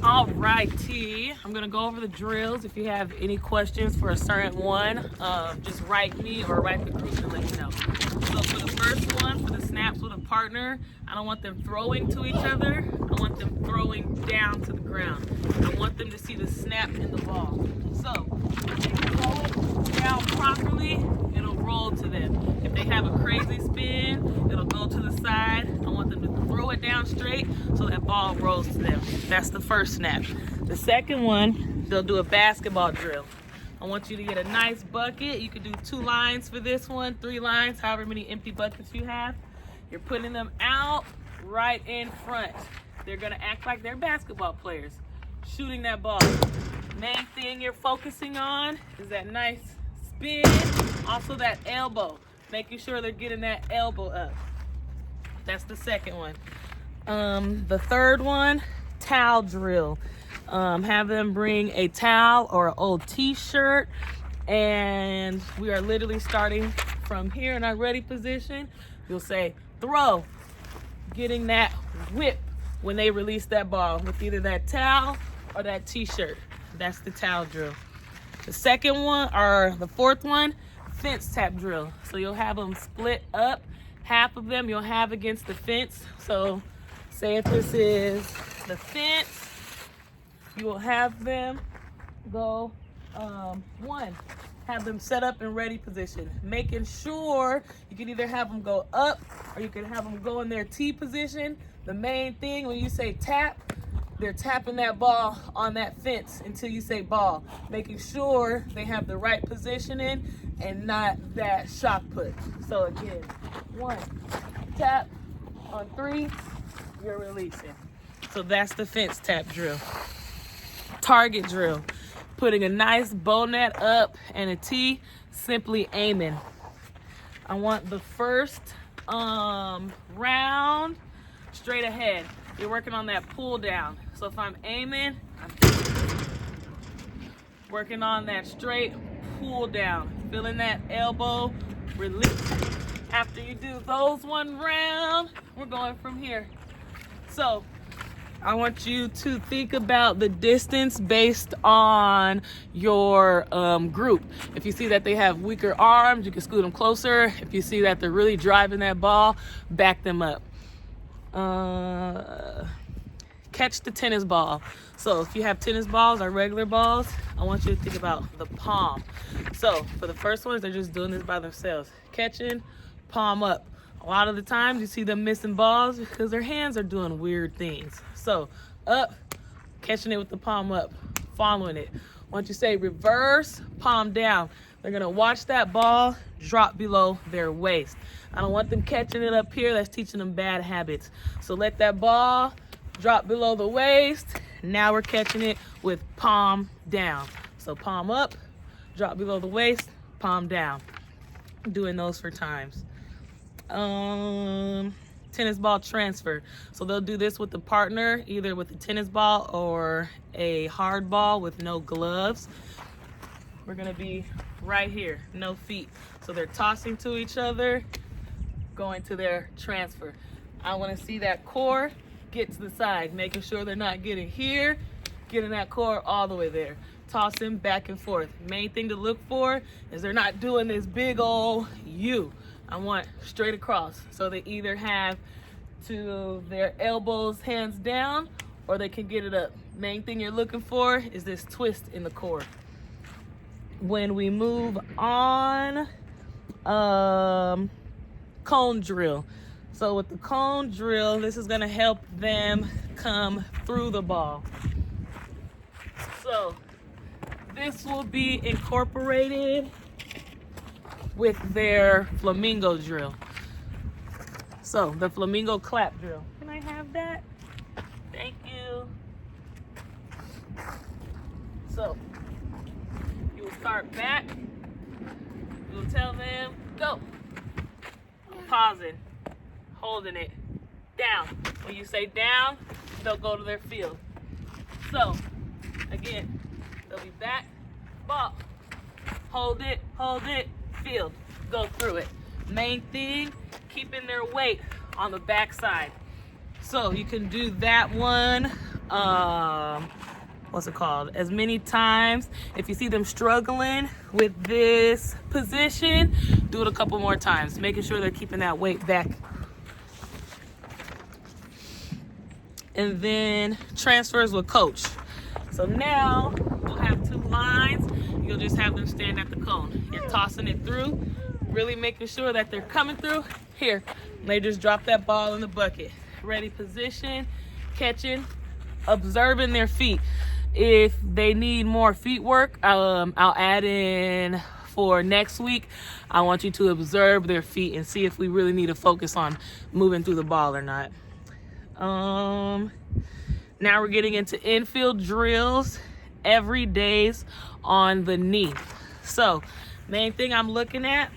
All righty, I'm gonna go over the drills. If you have any questions for a certain one, just write me or write the group and let me know. So for the first one, for the snaps with a partner, I don't want them throwing to each other. I want them throwing down to the ground. I want them to see the snap in the ball. So if they throw it down properly, it'll roll to them. If they have a crazy spin, it'll go to the side. I want them to throw it down straight so that ball rolls to them. That's the first snap. The second one, they'll do a basketball drill. I want you to get a nice bucket. You can do 2 lines for this one, 3 lines, however many empty buckets you have. You're putting them out right in front. They're gonna act like they're basketball players, shooting that ball. Main thing you're focusing on is that nice spin, also that elbow, making sure they're getting that elbow up. That's the second one. The third one, towel drill. Have them bring a towel or an old t-shirt, and we are literally starting from here in our ready position. You'll say throw, getting that whip when they release that ball with either that towel or that t-shirt. That's the towel drill. The second one, or the fourth one, fence tap drill. So you'll have them split up. Half of them you'll have against the fence. So say if this is the fence, you will have them go one, have them set up in ready position, making sure you can either have them go up or you can have them go in their T position. The main thing when you say tap, they're tapping that ball on that fence until you say ball, making sure they have the right positioning and not that shock put. So again, 1, tap, on 3, you're releasing. So that's the fence tap drill. Target drill, putting a nice bow net up and a tee, simply aiming. I want the first round straight ahead. You're working on that pull down. So if I'm aiming, I'm working on that straight pull down, feeling that elbow release. After you do those 1 round, we're going from here. So I want you to think about the distance based on your group. If you see that they have weaker arms, you can scoot them closer. If you see that they're really driving that ball, back them up. Catch the tennis ball. So if you have tennis balls or regular balls, I want you to think about the palm. So for the first ones, they're just doing this by themselves. Catching, palm up. A lot of the times you see them missing balls because their hands are doing weird things. So up, catching it with the palm up, following it. Once you say reverse, palm down, they're gonna watch that ball drop below their waist. I don't want them catching it up here. That's teaching them bad habits. So let that ball drop below the waist. Now we're catching it with palm down. So palm up, drop below the waist, palm down. Doing those for times. Tennis ball transfer. So they'll do this with the partner, either with a tennis ball or a hard ball with no gloves. We're gonna be right here, no feet. So they're tossing to each other, going to their transfer. I wanna see that core get to the side, making sure they're not getting here, getting that core all the way there. Tossing back and forth. Main thing to look for is they're not doing this big old U. I want straight across. So they either have to their elbows, hands down, or they can get it up. Main thing you're looking for is this twist in the core. When we move on, cone drill. So with the cone drill, this is gonna help them come through the ball. So this will be incorporated with their flamingo drill. So the flamingo clap drill. Can I have that? Thank you. So you will start back. You will tell them, go. Pausing, holding it, down. When you say down, they'll go to their field. So again, they'll be back, ball, hold it, field, go through it. Main thing, keeping their weight on the back side. So you can do that one what's it called? As many times. If you see them struggling with this position, do it a couple more times, making sure they're keeping that weight back. And then transfers with coach. So now we'll have 2 lines. You'll just have them stand at the cone. You're tossing it through, really making sure that they're coming through. Here, they just drop that ball in the bucket. Ready position, catching, observing their feet. If they need more feet work, I'll add in for next week. I want you to observe their feet and see if we really need to focus on moving through the ball or not. Now we're getting into infield drills every days on the knee. So main thing I'm looking at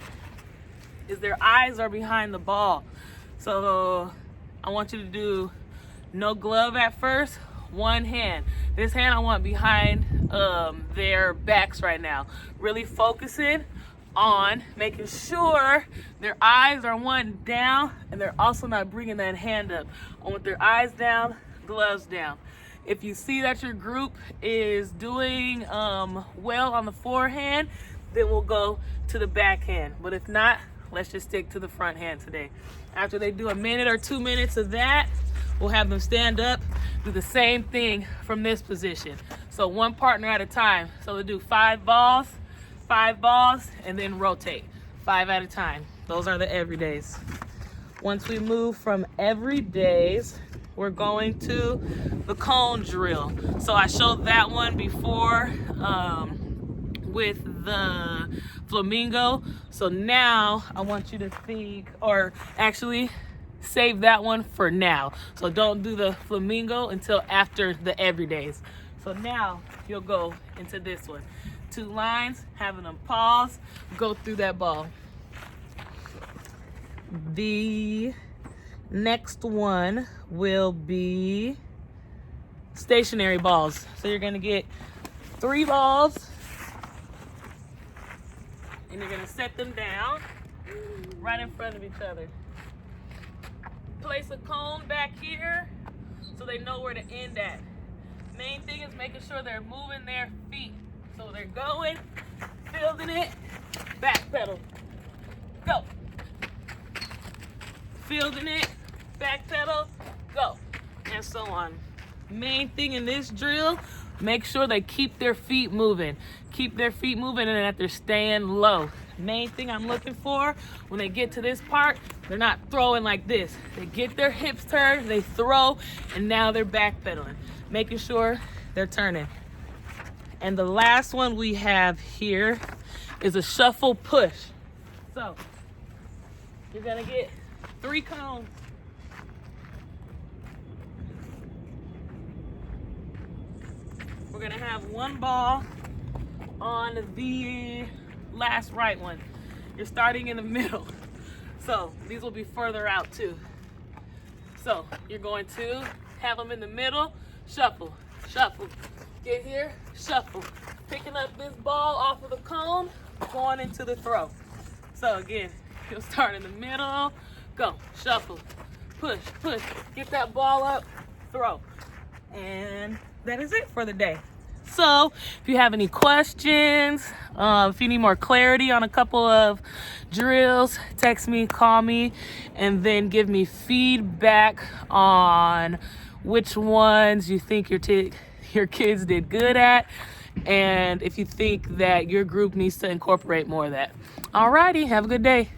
is their eyes are behind the ball. So I want you to do no glove at first, one hand. This hand I want behind their backs right now. Really focusing on making sure their eyes are one down and they're also not bringing that hand up. I want their eyes down, gloves down. If you see that your group is doing well on the forehand, then we'll go to the backhand. But if not, let's just stick to the front hand today. After they do a minute or 2 minutes of that, we'll have them stand up, do the same thing from this position. So one partner at a time. So we'll do 5 balls, and then rotate 5 at a time. Those are the everydays. Once we move from everydays, we're going to the cone drill. So I showed that one before with the flamingo. So now I want you to think, or actually save that one for now. So don't do the flamingo until after the everydays. So now you'll go into this one. 2 lines, having them pause, go through that ball. The next one will be stationary balls. So you're gonna get 3 balls and you're gonna set them down right in front of each other. Place a cone back here so they know where to end at. Main thing is making sure they're moving their feet. So they're going, fielding it, back pedal, go. Fielding it, back pedal, go, and so on. Main thing in this drill, make sure they keep their feet moving. Keep their feet moving and that they're staying low. Main thing I'm looking for, when they get to this part, they're not throwing like this. They get their hips turned, they throw, and now they're back pedaling. Making sure they're turning. And the last one we have here is a shuffle push. So you're gonna get 3 cones. We're gonna have 1 ball on the last right one. You're starting in the middle. So these will be further out too. So you're going to have them in the middle, shuffle, shuffle. Get here, shuffle. Picking up this ball off of the cone, going into the throw. So again, you'll start in the middle, go, shuffle, push, push. Get that ball up, throw. And that is it for the day. So if you have any questions, if you need more clarity on a couple of drills, text me, call me, and then give me feedback on which ones you think your kids did good at, and if you think that your group needs to incorporate more of that. Alrighty, have a good day.